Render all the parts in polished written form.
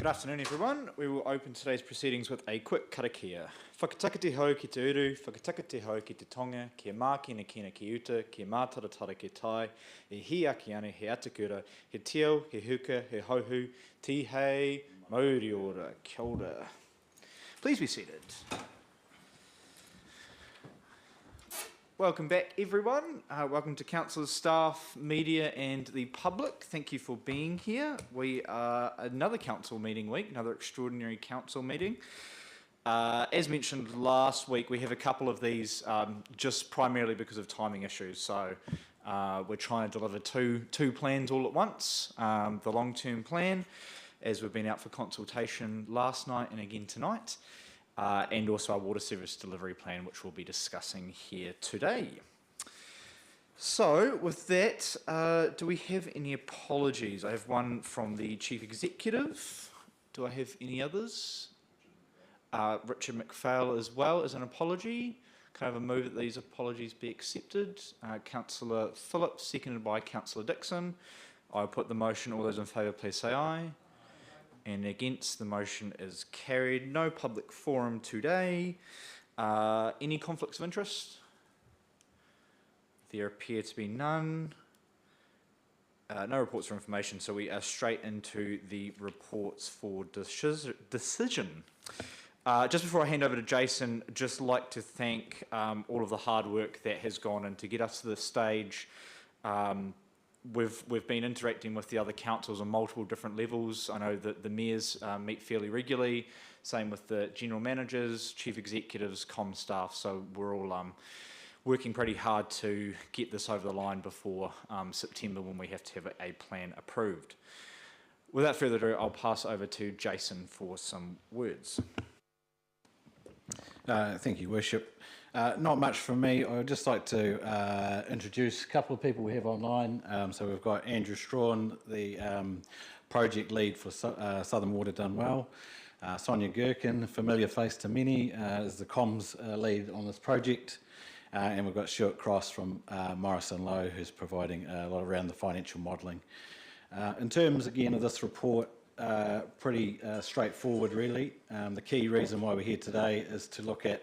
Good afternoon, everyone. We will open today's proceedings with a quick karakia. Whakataka te hau ki te uru, whakataka te hau ki te tonga, kia māki na kina ki uta, kia mātaratara ki tai, he hi aki ane, he atakura, he teo, he huka, he hauhu, ti hei, mauri ora, kia ora. Please be seated. Welcome back, everyone. Welcome to councillors, staff, media and the public. Thank you for being here. We are another council meeting week, another extraordinary council meeting. As mentioned last week, we have a couple of these just primarily because of timing issues. So we're trying to deliver two plans all at once. The long-term plan, as we've been out for consultation last night and again tonight. And also our water service delivery plan, which we'll be discussing here today. So, with that, do we have any apologies? I have one from the Chief Executive. Do I have any others? Richard McPhail as well as an apology. Can I have a move that these apologies be accepted? Councillor Phillips, seconded by Councillor Dixon. I'll put the motion. All those in favour, please say aye. And against, the motion is carried. No public forum today. Any conflicts of interest? There appear to be none. No reports or information, so we are straight into the reports for decision. Just before I hand over to Jason, just like to thank all of the hard work that has gone in to get us to this stage. We've been interacting with the other councils on multiple different levels. I know that the mayors meet fairly regularly, same with the general managers, chief executives, comm staff, so we're all working pretty hard to get this over the line before September when we have to have a plan approved. Without further ado, I'll pass over to Jason for some words. Thank you, Worship. Not much from me. I would just like to introduce a couple of people we have online. So we've got Andrew Strawn, the project lead for Southern Water Done Well. Sonia Gherkin, familiar face to many, is the comms lead on this project. And we've got Stuart Cross from Morrison Lowe, who's providing a lot around the financial modelling. In terms, again, of this report, pretty straightforward, really. The key reason why we're here today is to look at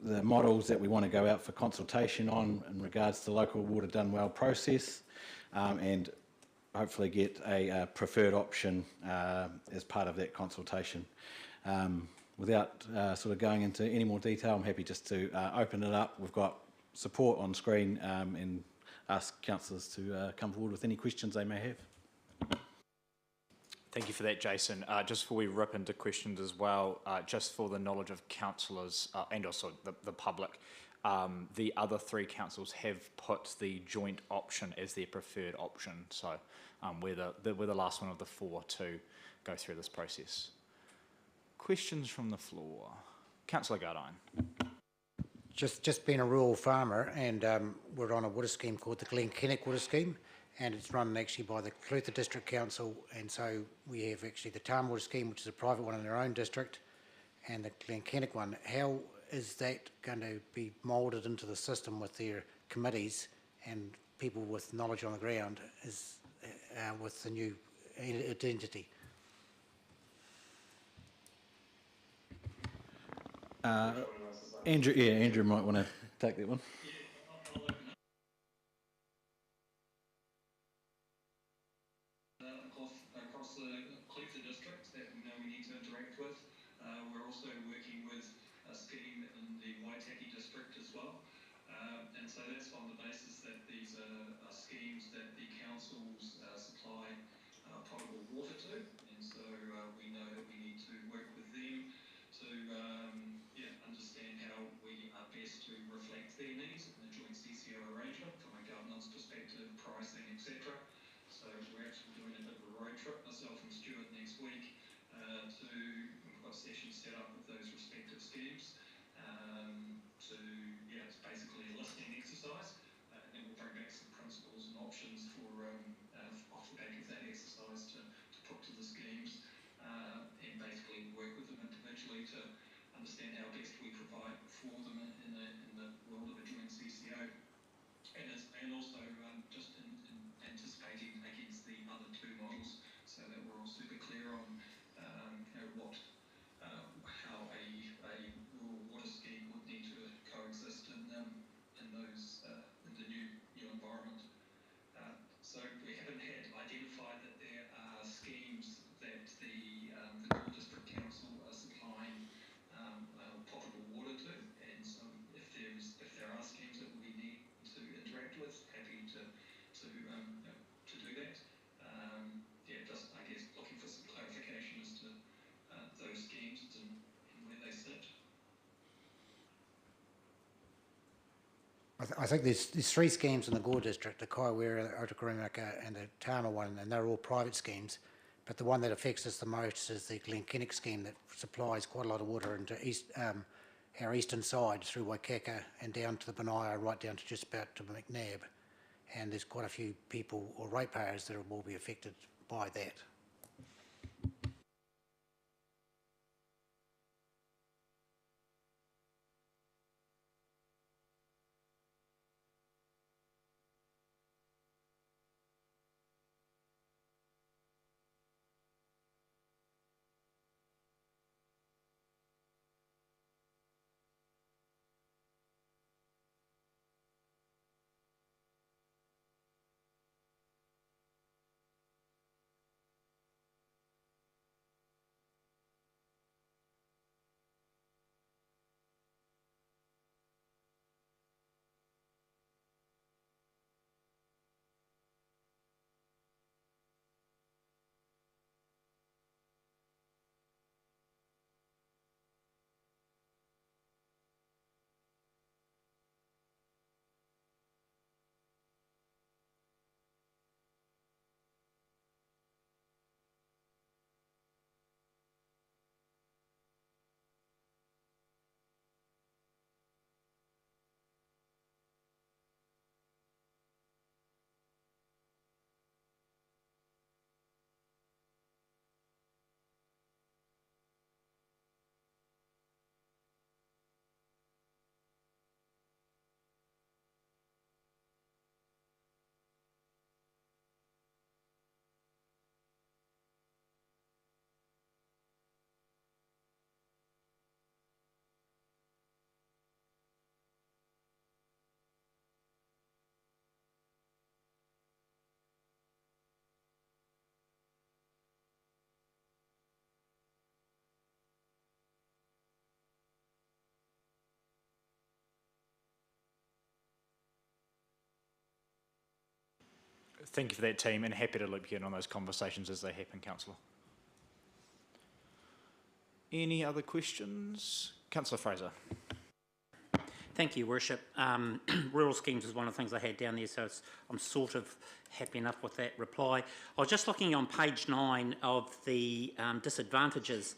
the models that we want to go out for consultation on in regards to the local water done well process, and hopefully get a preferred option as part of that consultation. Without sort of going into any more detail, I'm happy just to open it up. We've got support on screen and ask councillors to come forward with any questions they may have. Thank you for that, Jason. Just before we rip into questions as well, just for the knowledge of councillors and also the public, the other three councils have put the joint option as their preferred option. So we're the last one of the four to go through this process. Questions from the floor. Councillor Gardine. Just being a rural farmer, and we're on a water scheme called the Glenkennick Water Scheme, and it's run actually by the Clutha District Council, and so we have actually the Tarn Water Scheme, which is a private one in their own district, and the Glenkennick one. How is that going to be moulded into the system with their committees and people with knowledge on the ground is with the new identity? Andrew might want to take that one. Across the Clutha district that we know we need to interact with. We're also working with a scheme in the Waitaki district as well. And so that's on the basis that these are schemes that the councils supply potable water to. And so we know that we need to work with them to understand how we are best to reflect their needs in the joint CCO arrangement from a governance perspective, pricing, etc. So we're actually doing a bit of a road trip, myself and Stuart, next week we've got sessions set up with those respective schemes it's basically a listening exercise, and then we'll bring back some principles and options for off the back of that exercise to put to the schemes and basically work with them individually to understand how best we provide for them in the world of a joint CCO. And also just in anticipating against the other two models so that we're all super to do that. Just I guess looking for some clarification as to those schemes and where they sit. I think there's three schemes in the Gore district, the Kaiwera, the Otakarumaka and the Tama one, and they're all private schemes. But the one that affects us the most is the Glenkinnick scheme that supplies quite a lot of water into our eastern side through Waikaka and down to the Benaya, right down to just about to McNabb. And there's quite a few people or ratepayers that will be affected by that. Thank you for that, team, and happy to loop you in on those conversations as they happen, Councillor. Any other questions? Councillor Fraser. Thank you, Worship. Rural schemes is one of the things I had down there, so I'm sort of happy enough with that reply. I was just looking on page 9 of the disadvantages,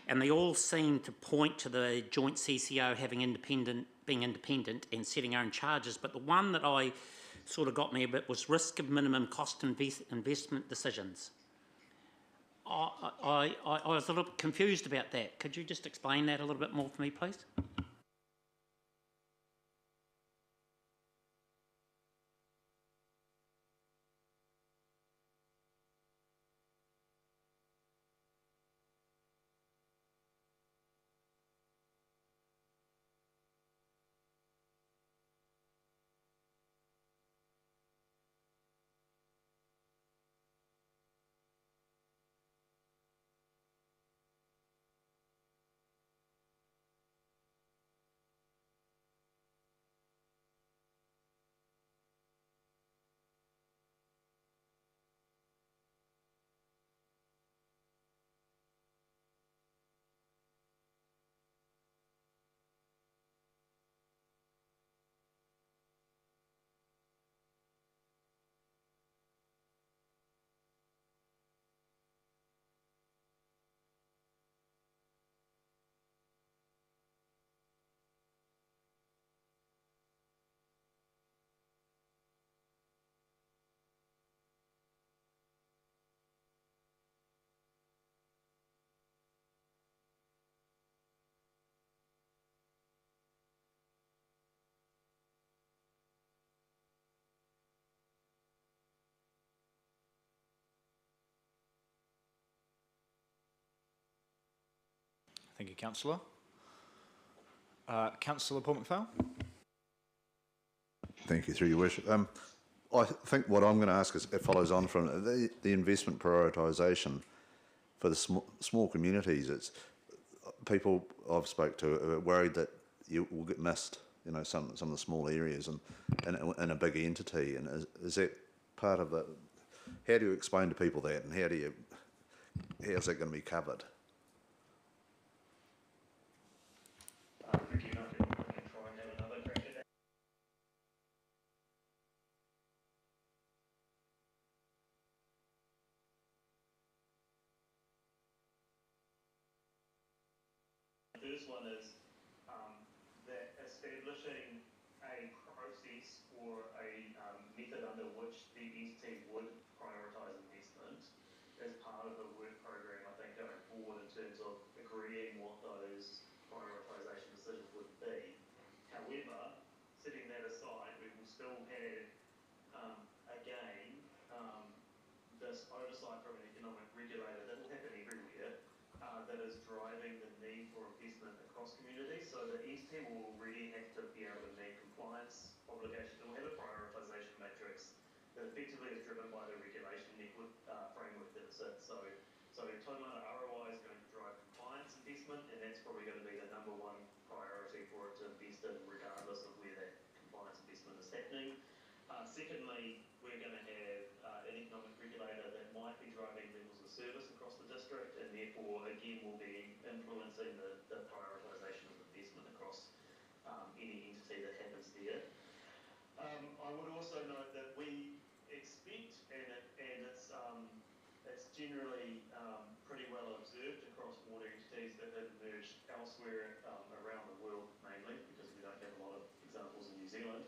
and they all seem to point to the joint CCO being independent and setting our own charges, but the one that I sort of got me a bit was risk of minimum cost investment decisions. I was a little bit confused about that. Could you just explain that a little bit more for me, please? Thank you, Councillor. Councillor Paul McPhail. Thank you, through your worship. I think what I'm going to ask is, it follows on from the investment prioritisation for the small communities. It's people I've spoke to are worried that you will get missed. You know, some of the small areas and a big entity. And is that part of the, how do you explain to people that, and how's that going to be covered? Ricky, I can try and have another crack at that. The first one is that establishing a process or a method under which the entity would prioritise investment as part of the work program, I think, going forward in terms of agreeing what those prioritisation decisions would be. However, setting that aside, we will still have, again, this oversight from an economic regulator that will happen everywhere, that is driving the need for investment across communities. So the entity will already have to be able to meet compliance obligations. It will have a prioritisation matrix that effectively is driven by the regulation network framework that it's in. So Taumata ROI is going to drive compliance investment, and that's probably going to be the number one priority for it to invest in, regardless of where that compliance investment is happening. Secondly, we're going to have an economic regulator that might be driving levels of service across the district, and therefore, again, will be influencing the prioritisation of investment across any entity that happens there. I would also note that we expect, and it's generally pretty well observed across water entities that have emerged elsewhere around the world, mainly because we don't have a lot of examples in New Zealand,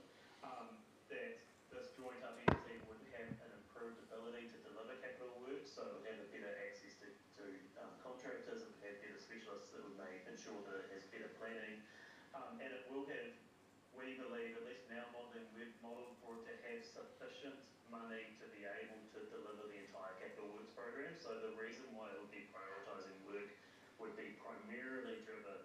that this joint up entity would have an improved ability to deliver capital work, so it would have a better access to contractors, and have better specialists that would ensure that it has better planning, and it will have, we believe, at least in our modelling, we've modelled for it to have sufficient money to be able to deliver the entire capital works program. So the reason why it would be prioritising work would be primarily driven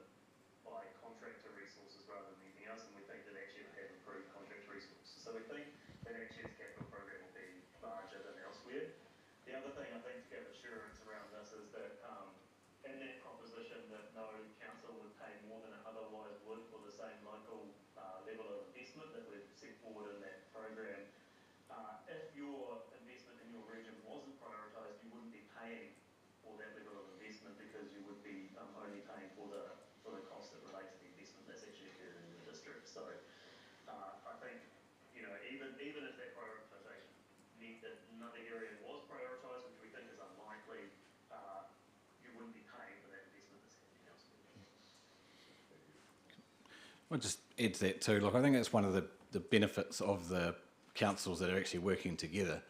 by contractor resources rather than anything else, and we think that actually would have improved contractor resources. So we think that actually its capital program will be larger than elsewhere. The other thing I think to give assurance around this is that in that proposition that no council would pay more than it otherwise would for the same local level of investment that we've set forward in that program, if your investment in your region wasn't prioritised, you wouldn't be paying for that level of investment, because you would be only paying for the costs that relate to the investment that's actually occurred in your district. So I think, you know, even if that prioritisation meant that another area was prioritised, which we think is unlikely, you wouldn't be paying for that investment that's happening elsewhere. I'll just add to that too. Look, I think that's one of the benefits of the councils that are actually working together,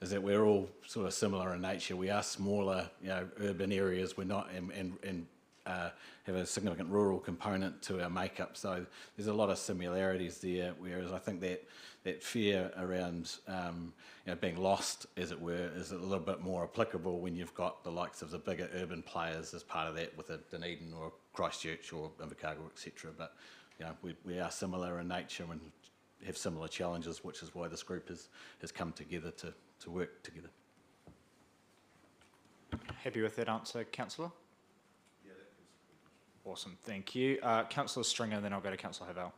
is that we're all sort of similar in nature. We are smaller, you know, urban areas. We're not, and have a significant rural component to our makeup. So there's a lot of similarities there. Whereas I think that fear around you know, being lost, as it were, is a little bit more applicable when you've got the likes of the bigger urban players as part of that, with a Dunedin or Christchurch or Invercargill, etc. But you know, we are similar in nature and have similar challenges, which is why this group has come together to work together. Happy with that answer, Councillor? Yeah, that gives. Awesome, thank you. Councillor Stringer, then I'll go to Councillor Havel.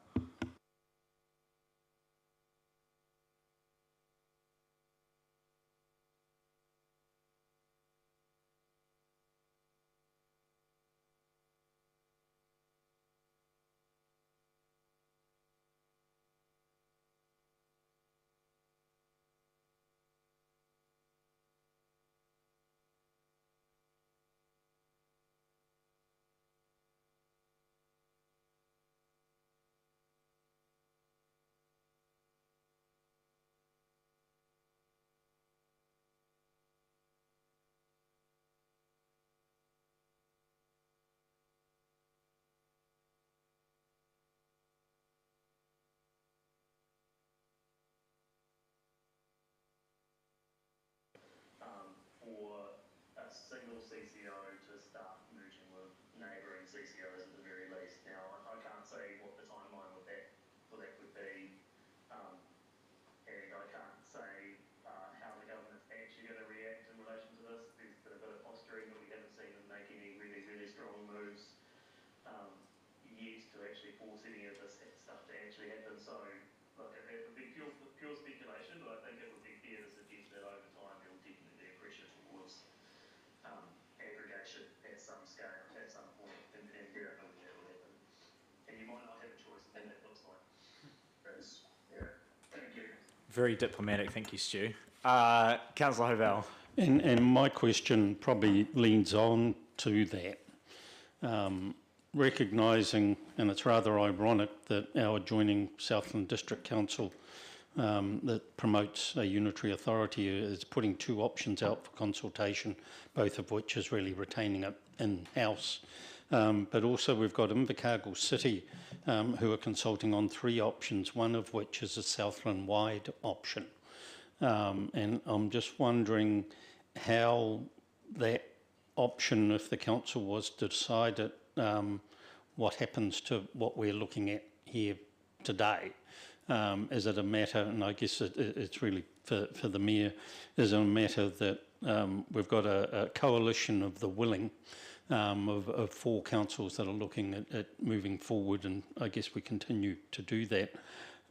Very diplomatic, thank you, Stu. Councillor Hovell. And my question probably leans on to that. Recognising, and it's rather ironic that our adjoining Southland District Council that promotes a unitary authority is putting two options out for consultation, both of which is really retaining it in-house. But also we've got Invercargill City who are consulting on three options, one of which is a Southland-wide option. And I'm just wondering how that option, if the council was to decide it, what happens to what we're looking at here today? Is it a matter, and I guess it's really for the Mayor, is it a matter that we've got a coalition of the willing of four councils that are looking at moving forward, and I guess we continue to do that.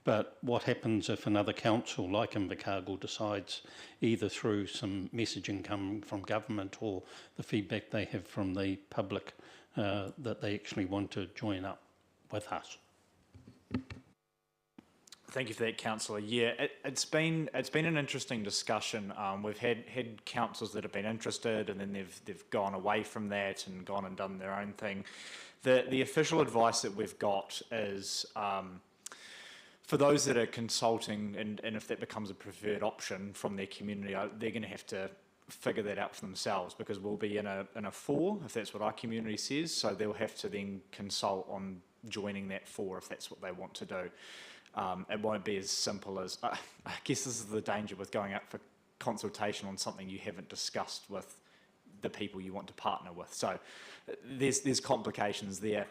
But what happens if another council like Invercargill decides, either through some messaging coming from government or the feedback they have from the public, that they actually want to join up with us? Thank you for that, Councillor. Yeah, it's been an interesting discussion. We've had councils that have been interested, and then they've gone away from that and gone and done their own thing. The official advice that we've got is for those that are consulting, and if that becomes a preferred option from their community, they're going to have to figure that out for themselves, because we'll be in a 4, if that's what our community says. So they'll have to then consult on joining that 4 if that's what they want to do. It won't be as simple as, I guess this is the danger with going out for consultation on something you haven't discussed with the people you want to partner with. So there's complications there.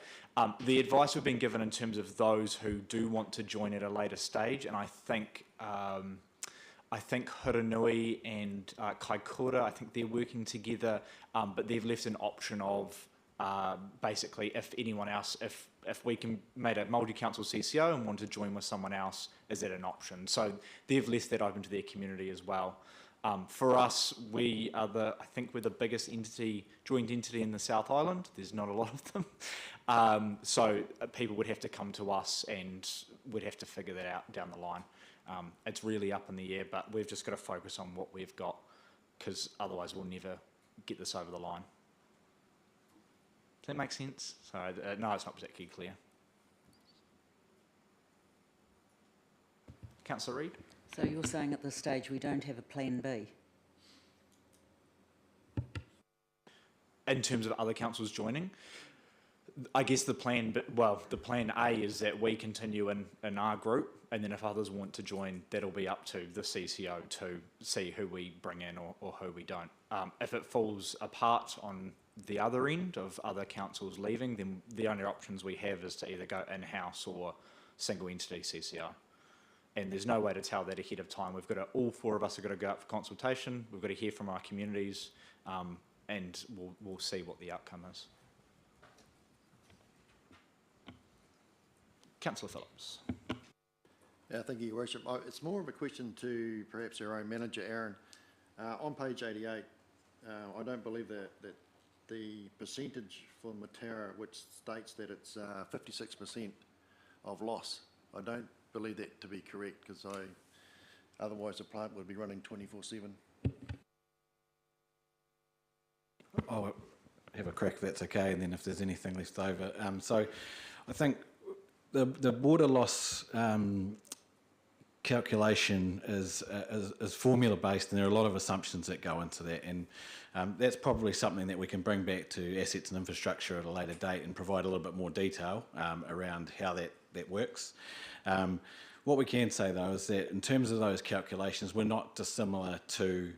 The advice we've been given in terms of those who do want to join at a later stage, and I think Huranui and Kaikoura, I think they're working together, but they've left an option of basically if anyone else, if we can make a multi-council CCO and want to join with someone else, is that an option? So they've left that open to their community as well. For us, I think we're the biggest joint entity in the South Island. There's not a lot of them. So people would have to come to us and we'd have to figure that out down the line. It's really up in the air, but we've just got to focus on what we've got, because otherwise we'll never get this over the line. Does that make sense? Sorry, no, it's not particularly clear. Councillor Reid? So you're saying at this stage we don't have a plan B? In terms of other councils joining? I guess the plan A is that we continue in our group, and then if others want to join, that'll be up to the CCO to see who we bring in or who we don't. If it falls apart on the other end of other councils leaving, then the only options we have is to either go in-house or single entity CCO. And there's no way to tell that ahead of time. All 4 of us are going to go out for consultation. We've got to hear from our communities, and we'll see what the outcome is. Councillor Phillips. Yeah, thank you, Your Worship. It's more of a question to perhaps our own manager, Aaron. On page 88, I don't believe that the percentage for Mataura, which states that it's 56% of loss, I don't believe that to be correct, because otherwise the plant would be running 24/7. I'll have a crack if that's okay, and then if there's anything left over. So I think the water loss calculation is formula based, and there are a lot of assumptions that go into that, and that's probably something that we can bring back to assets and infrastructure at a later date and provide a little bit more detail around how that works. What we can say though is that in terms of those calculations, we're not dissimilar to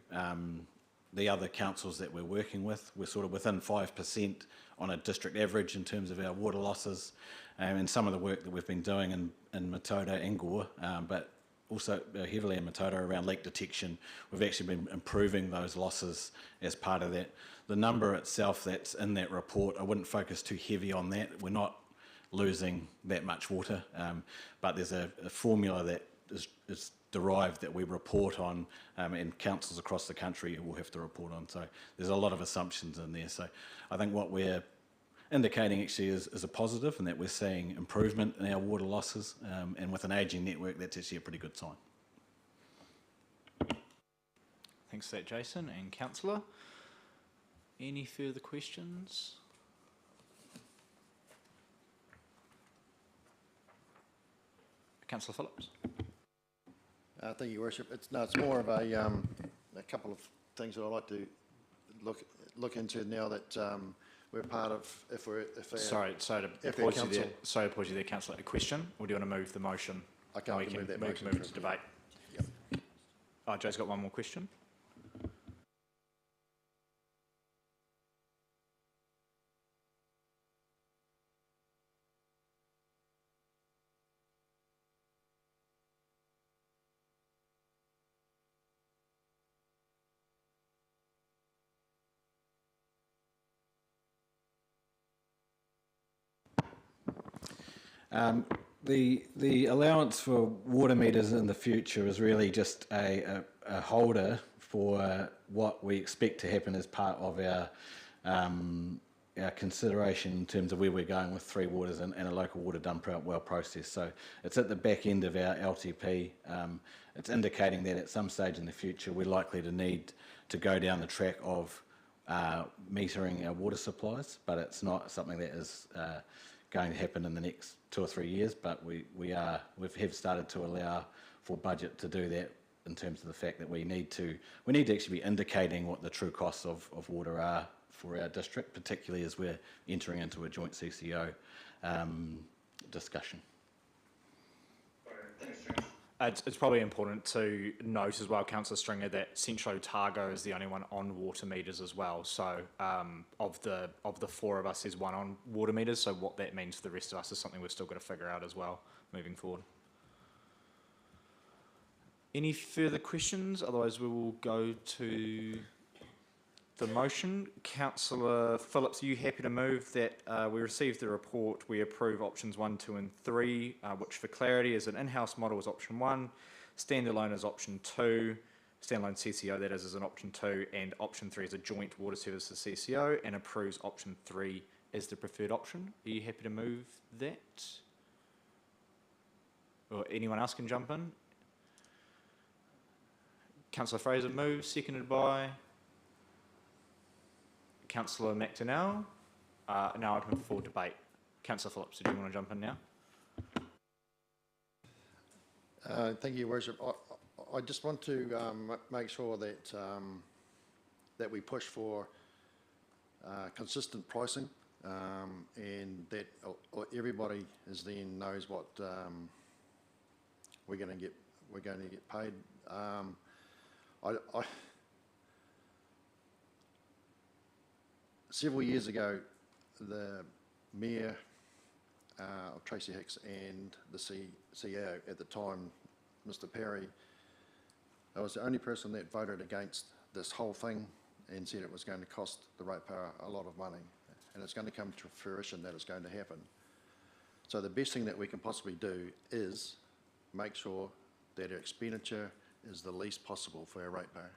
the other councils that we're working with. We're sort of within 5% on a district average in terms of our water losses, and some of the work that we've been doing in Matoda and Gore, but also heavily in Matoda around leak detection. We've actually been improving those losses as part of that. The number itself that's in that report, I wouldn't focus too heavy on that. We're not losing that much water, but there's a formula that is derived that we report on, and councils across the country will have to report on. So there's a lot of assumptions in there. So I think what we're indicating actually is a positive, and that we're seeing improvement in our water losses, and with an ageing network, that's actually a pretty good sign. Thanks for that, Jason and Councillor. Any further questions? Councillor Phillips. Thank you, Your Worship. It's more of a couple of things that I'd like to look into now that we're part of. Sorry to pause you there, Councillor. A question, or do you want to move the motion? Okay, I can move that motion. Move to debate. Yep. Oh, Joe's got one more question. The allowance for water meters in the future is really just a holder for what we expect to happen as part of our consideration in terms of where we're going with Three Waters and a local water dump out well process. So it's at the back end of our LTP. It's indicating that at some stage in the future we're likely to need to go down the track of metering our water supplies, but it's not something that is going to happen in the next 2 or 3 years, but we have started to allow for budget to do that in terms of the fact that we need to actually be indicating what the true costs of water are for our district, particularly as we're entering into a joint CCO discussion. Thanks, James. It's probably important to note as well, Councillor Stringer, that Central Otago is the only one on water meters as well. So of the four of us, there's one on water meters. So what that means for the rest of us is something we've still got to figure out as well moving forward. Any further questions? Otherwise, we will go to the motion. Councillor Phillips, are you happy to move that we received the report, we approve options 1, 2 and 3, which for clarity is an in-house model is option 1, standalone is option 2, standalone CCO that is an option 2, and option 3 is a joint water services CCO, and approves option 3 as the preferred option. Are you happy to move that? Or anyone else can jump in? Councillor Fraser moves, seconded by Councillor McDonnell. Now open for debate. Councillor Phillips, did you want to jump in now? Thank you, Your Worship. I just want to make sure that that we push for consistent pricing and that everybody knows what we're going to get paid. Several years ago, the Mayor of Tracy Hicks and the CEO at the time, Mr. Perry, I was the only person that voted against this whole thing and said it was going to cost the ratepayer a lot of money, and it's going to come to fruition that it's going to happen. So the best thing that we can possibly do is make sure that our expenditure is the least possible for our ratepayer.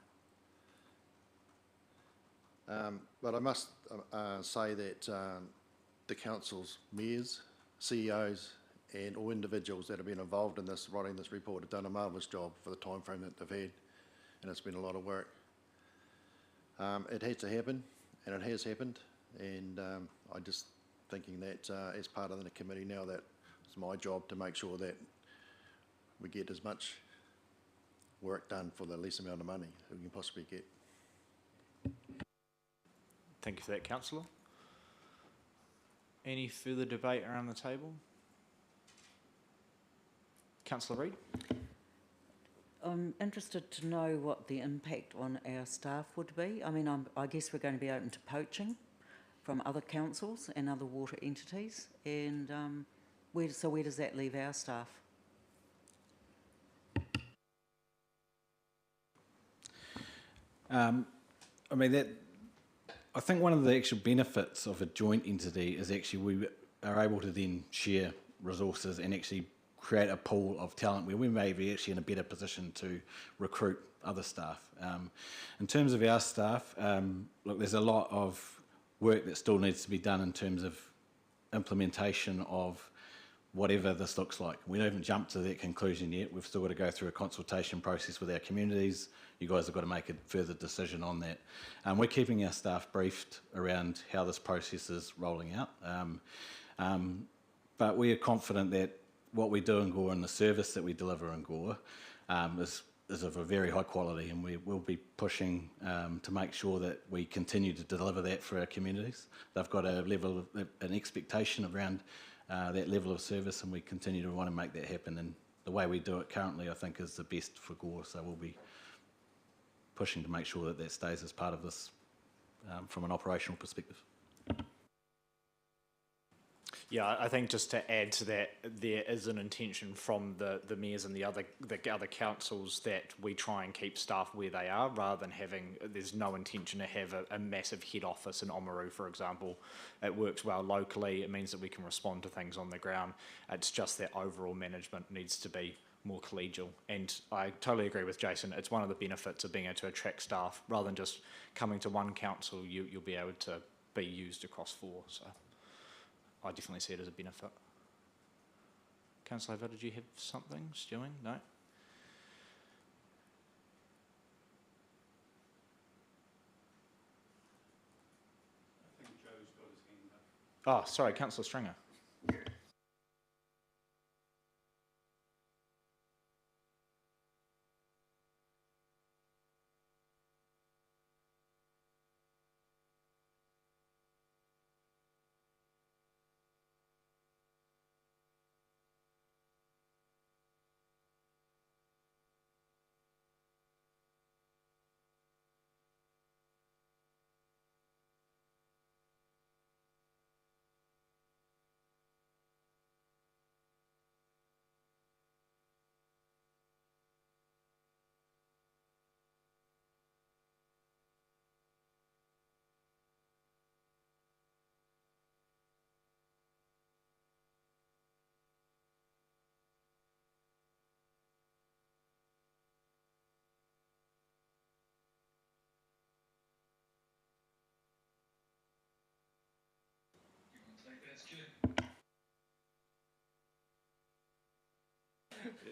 But I must say that the council's mayors, CEOs and all individuals that have been involved in this, writing this report, have done a marvellous job for the time frame that they've had, and it's been a lot of work. It had to happen, and it has happened, and I'm just thinking that as part of the committee now, that it's my job to make sure that we get as much work done for the least amount of money that we can possibly get. Thank you for that, Councillor. Any further debate around the table? Councillor Reid? I'm interested to know what the impact on our staff would be. I mean, I guess we're going to be open to poaching from other councils and other water entities, and where does that leave our staff? I mean, I think one of the actual benefits of a joint entity is actually we are able to then share resources and actually create a pool of talent where we may be actually in a better position to recruit other staff. In terms of our staff, look, there's a lot of work that still needs to be done in terms of implementation of whatever this looks like. We haven't jumped to that conclusion yet. We've still got to go through a consultation process with our communities. You guys have got to make a further decision on that. We're keeping our staff briefed around how this process is rolling out. But we are confident that what we do in Gore and the service that we deliver in Gore is of a very high quality, and we will be pushing to make sure that we continue to deliver that for our communities. They've got a level of an expectation around that level of service, and we continue to want to make that happen. And the way we do it currently, I think, is the best for Gore. So we'll be pushing to make sure that that stays as part of this from an operational perspective. Yeah, I think just to add to that, there is an intention from the mayors and the other councils that we try and keep staff where they are, rather than having, there's no intention to have a massive head office in Oamaru, for example. It works well locally. It means that we can respond to things on the ground. It's just that overall management needs to be more collegial. And I totally agree with Jason. It's one of the benefits of being able to attract staff. Rather than just coming to one council, you'll be able to be used across 4. So I definitely see it as a benefit. Councillor Ava, did you have something stewing? No? I think Joe's got his hand up. Oh, sorry, Councillor Stringer.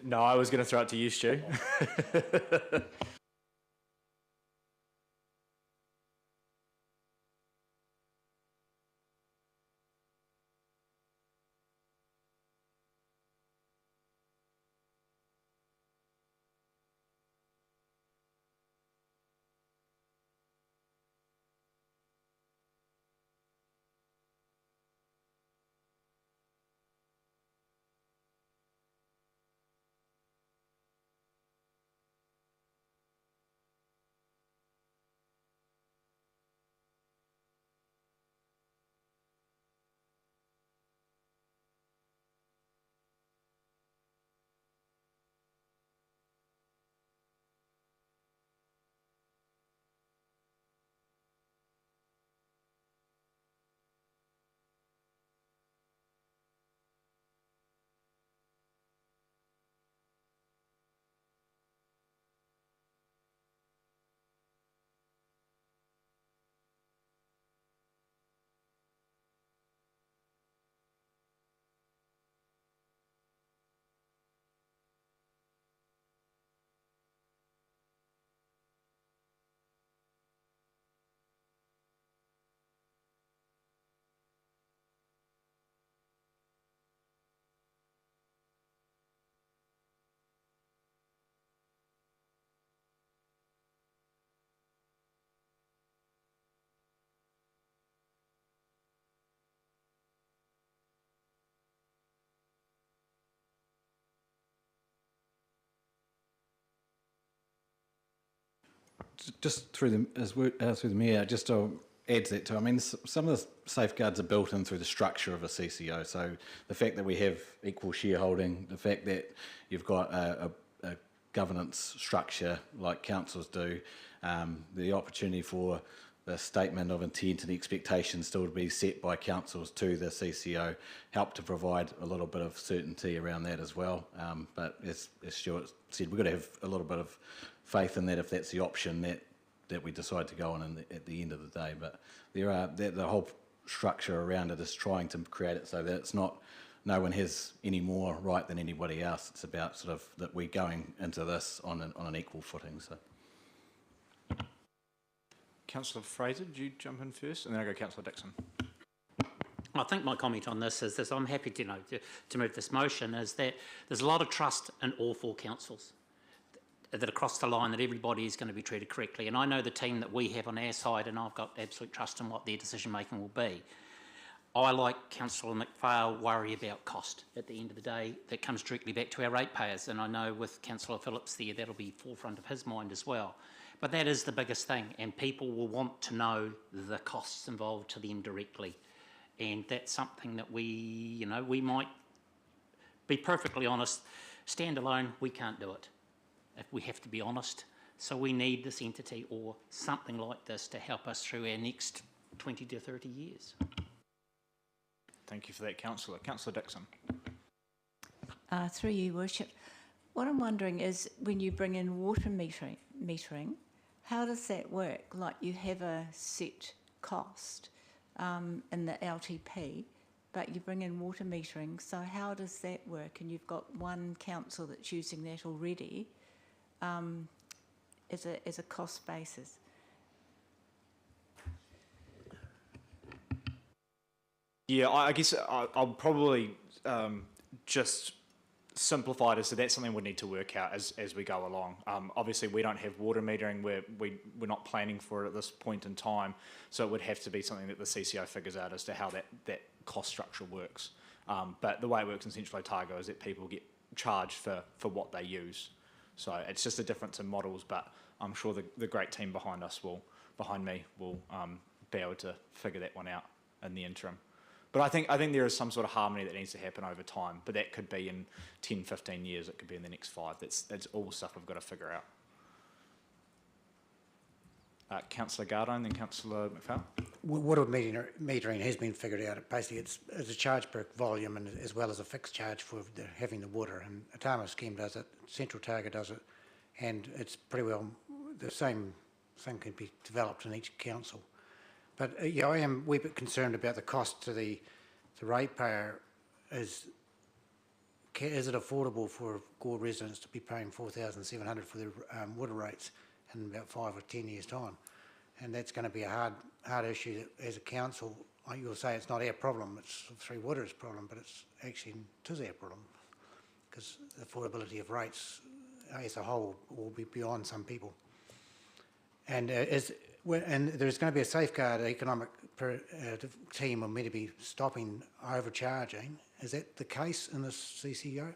No, I was going to throw it to you, Stu. Just through the mayor, just to add to that too. I mean, some of the safeguards are built in through the structure of a CCO. So the fact that we have equal shareholding, the fact that you've got a governance structure like councils do, the opportunity for the statement of intent and expectations still to be set by councils to the CCO help to provide a little bit of certainty around that as well. But as Stuart said, we've got to have a little bit of faith in that if that's the option that we decide to go on at the end of the day. But the whole structure around it is trying to create it so that it's not no one has any more right than anybody else. It's about sort of that we're going into this on an equal footing. So, Councillor Fraser, did you jump in first, and then I go Councillor Dixon. I think my comment on this is this: I'm happy to move this motion. Is that there's a lot of trust in all four councils that across the line that everybody is going to be treated correctly. And I know the team that we have on our side, and I've got absolute trust in what their decision making will be. I, like Councillor McPhail, worry about cost at the end of the day. That comes directly back to our ratepayers, and I know with Councillor Phillips there, that'll be forefront of his mind as well. But that is the biggest thing, and people will want to know the costs involved to them directly. And that's something that we might be perfectly honest, stand alone, we can't do it, if we have to be honest. So we need this entity or something like this to help us through our next 20 to 30 years. Thank you for that, Councillor. Councillor Dixon. Through you, Worship. What I'm wondering is when you bring in water metering, how does that work? Like you have a set cost in the LTP, but you bring in water metering, so how does that work? And you've got one council that's using that already as a cost basis. Yeah, I guess I'll probably just simplify it as so that's something we need to work out as we go along. Obviously, we don't have water metering. We're not planning for it at this point in time, so it would have to be something that the CCO figures out as to how that cost structure works. But the way it works in Central Otago is that people get charged for what they use. So it's just a difference in models, but I'm sure the great team behind me will be able to figure that one out in the interim. But I think there is some sort of harmony that needs to happen over time, but that could be in 10, 15 years, it could be in the next 5. That's all stuff we've got to figure out. Councillor Gardo and then Councillor McPhail. Water metering has been figured out. Basically, it's a charge per volume and as well as a fixed charge for having the water. And Atama scheme does it, Central Otago does it, and it's pretty well the same thing can be developed in each council. But yeah, I am a wee bit concerned about the cost to the ratepayer. Is it affordable for Gore residents to be paying $4,700 for their water rates in about 5 or 10 years' time? And that's going to be a hard issue as a council. You'll say it's not our problem, it's Three Waters' problem, but it is our problem because the affordability of rates as a whole will be beyond some people. And there's going to be a safeguard economic team are meant to be stopping overcharging. Is that the case in this CCO?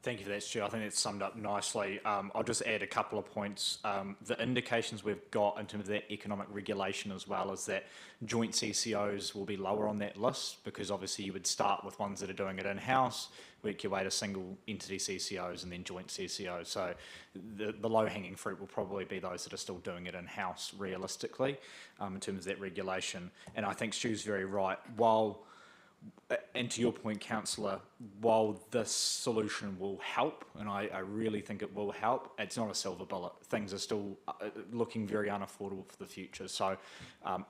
Thank you for that, Stu. I think that's summed up nicely. I'll just add a couple of points. The indications we've got in terms of that economic regulation as well is that joint CCOs will be lower on that list, because obviously you would start with ones that are doing it in-house, work your way to single entity CCOs and then joint CCOs. So the low-hanging fruit will probably be those that are still doing it in-house realistically, in terms of that regulation. And I think Stu's very right. And to your point, Councillor, while this solution will help, and I really think it will help, it's not a silver bullet. Things are still looking very unaffordable for the future. So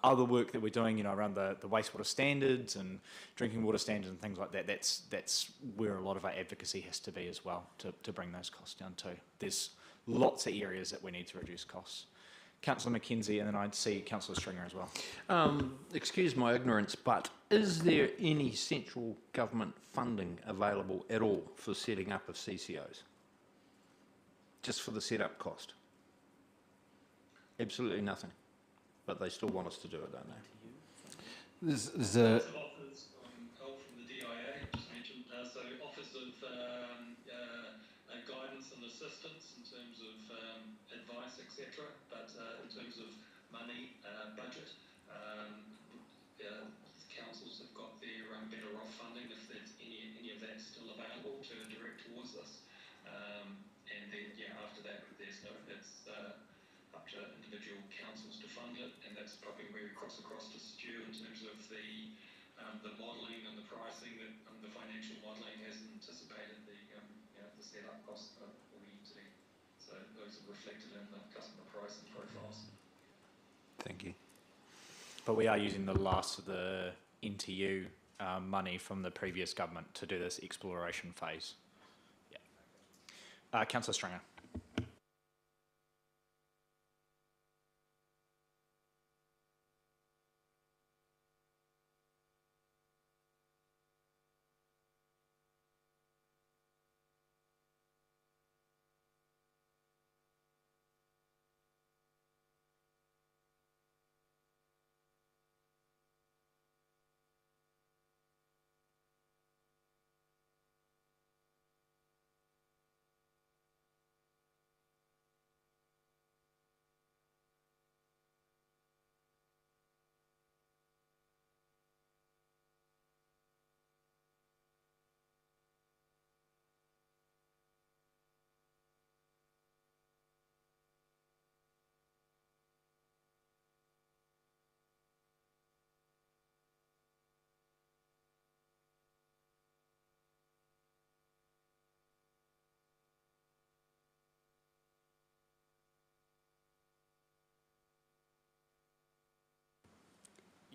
other work that we're doing, around the wastewater standards and drinking water standards and things like that, that's where a lot of our advocacy has to be as well, to bring those costs down too. There's lots of areas that we need to reduce costs. Councillor McKenzie, and then I'd see Councillor Stringer as well. Excuse my ignorance, but is there any central government funding available at all for setting up of CCOs? Just for the setup cost? Absolutely nothing. But they still want us to do it, don't they? There's a... Offers help from the DIA, just mentioned, so offers of guidance and assistance in terms of advice, etc. But in terms of money, budget, councils have got their better off funding if there's any of that still available to direct towards this. And then, after that, it's up to individual councils to fund it, and that's probably where we cross across to Stu in terms of the modelling and the pricing that the financial modelling has anticipated the setup costs of the entity. So those are reflected in the customer pricing profiles. Thank you. But we are using the last of the NTU money from the previous government to do this exploration phase. Yeah. Councillor Stringer.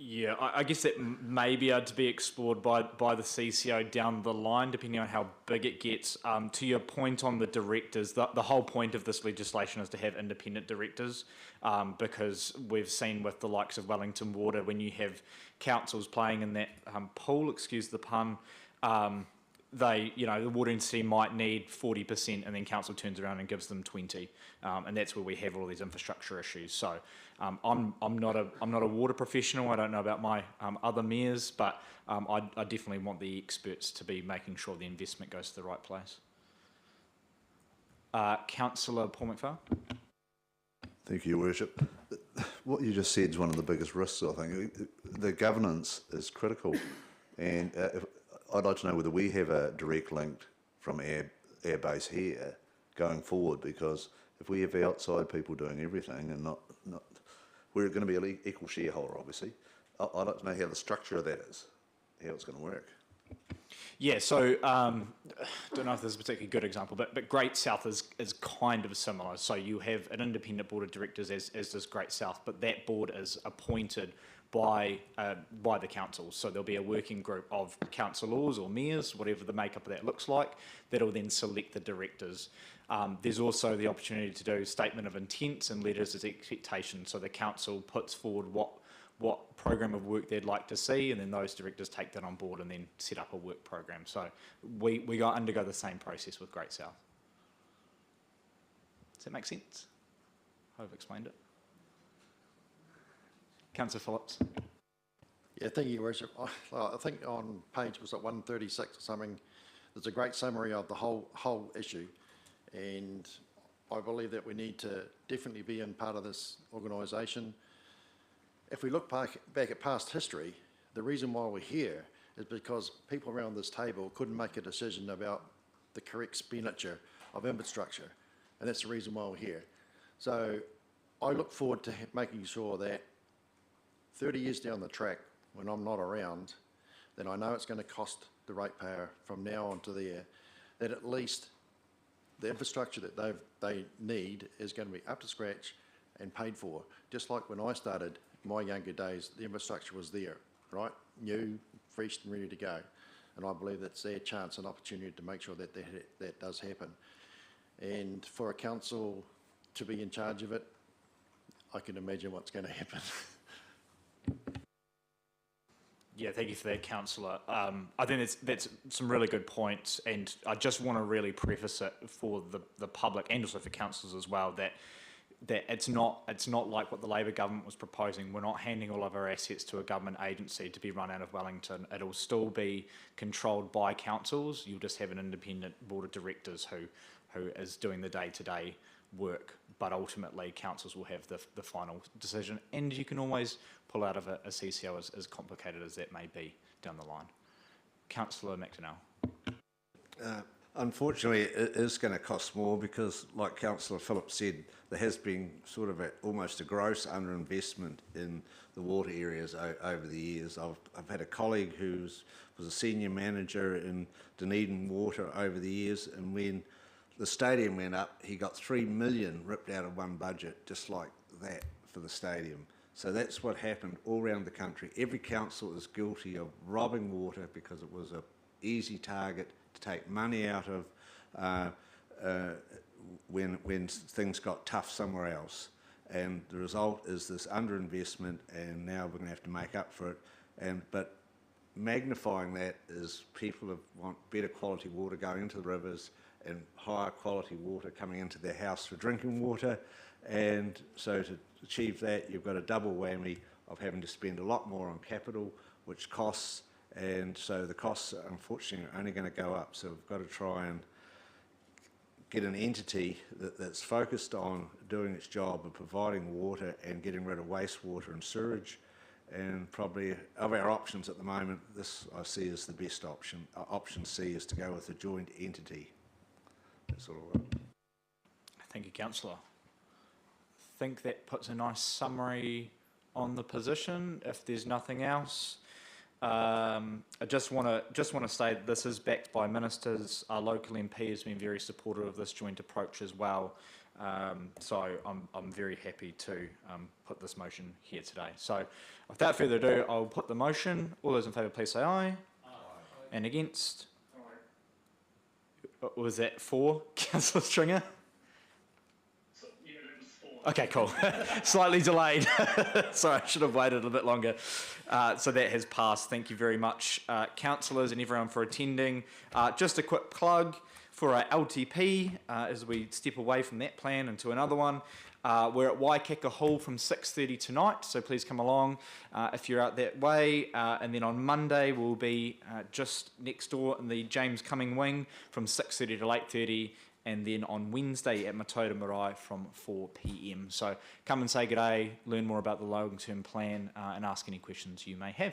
Yeah, I guess that may be able to be explored by the CCO down the line, depending on how big it gets. To your point on the directors, the whole point of this legislation is to have independent directors, because we've seen with the likes of Wellington Water, when you have councils playing in that pool, excuse the pun, the water entity might need 40%, and then council turns around and gives them 20, and that's where we have all these infrastructure issues. So I'm not a water professional. I don't know about my other mayors, but I definitely want the experts to be making sure the investment goes to the right place. Councillor Paul McFarlane. Thank you, Your Worship. What you just said is one of the biggest risks, I think. The governance is critical, and I'd like to know whether we have a direct link from our base here going forward, because if we have outside people doing everything and not we're going to be an equal shareholder, obviously. I'd like to know how the structure of that is, how it's going to work. Yeah, so don't know if this is a particularly good example, but Great South is kind of similar. So you have an independent board of directors, as does Great South, but that board is appointed by the council. So there'll be a working group of councillors or mayors, whatever the makeup of that looks like, that'll then select the directors. There's also the opportunity to do statement of intents and letters of expectation. So the council puts forward what program of work they'd like to see, and then those directors take that on board and then set up a work program. So we undergo the same process with Great South. Does that make sense? I've explained it. Councillor Phillips. Yeah, thank you, Your Worship. I think on page, was it 136 or something, there's a great summary of the whole issue, and I believe that we need to definitely be in part of this organisation. If we look back at past history, the reason why we're here is because people around this table couldn't make a decision about the correct expenditure of infrastructure, and that's the reason why we're here. So I look forward to making sure that 30 years down the track, when I'm not around, then I know it's going to cost the ratepayer from now on to there, that at least the infrastructure that they need is going to be up to scratch and paid for. Just like when I started my younger days, the infrastructure was there, right? New, fresh and ready to go. And I believe that's their chance and opportunity to make sure that that does happen. And for a council to be in charge of it, I can imagine what's going to happen. Yeah, thank you for that, Councillor. I think that's some really good points, and I just want to really preface it for the public and also for councillors as well that it's not like what the Labor government was proposing. We're not handing all of our assets to a government agency to be run out of Wellington. It'll still be controlled by councils. You'll just have an independent board of directors who is doing the day-to-day work, but ultimately councils will have the final decision, and you can always pull out of a CCO as complicated as that may be down the line. Councillor McDonnell. Unfortunately, it is going to cost more because, like Councillor Phillips said, there has been sort of almost a gross underinvestment in the water areas over the years. I've had a colleague who was a senior manager in Dunedin Water over the years, and when the stadium went up, he got $3 million ripped out of one budget, just like that, for the stadium. So that's what happened all around the country. Every council is guilty of robbing water because it was an easy target to take money out of when things got tough somewhere else. And the result is this underinvestment, and now we're going to have to make up for it. But magnifying that is people want better quality water going into the rivers and higher quality water coming into their house for drinking water. And so to achieve that, you've got a double whammy of having to spend a lot more on capital, which costs, and so the costs are unfortunately only going to go up. So we've got to try and get an entity that's focused on doing its job of providing water and getting rid of wastewater and sewage. And probably of our options at the moment, this I see as the best option. Option C is to go with a joint entity. That's all right. Thank you, Councillor. I think that puts a nice summary on the position. If there's nothing else, I just want to say that this is backed by ministers. Our local MP has been very supportive of this joint approach as well. So I'm very happy to put this motion here today. So without further ado, I'll put the motion. All those in favour, please say aye. Aye. And against? Aye. Was that for, Councillor Stringer? Yeah, that was for. Okay, cool. Slightly delayed. Sorry, I should have waited a bit longer. So that has passed. Thank you very much, councillors and everyone for attending. Just a quick plug for our LTP as we step away from that plan into another one. We're at Waikaka Hall from 6:30 tonight, so please come along if you're out that way. And then on Monday we'll be just next door in the James Cumming wing from 6:30 to 8:30, and then on Wednesday at Mataura Marae from 4 p.m. So come and say good day, learn more about the long-term plan, and ask any questions you may have.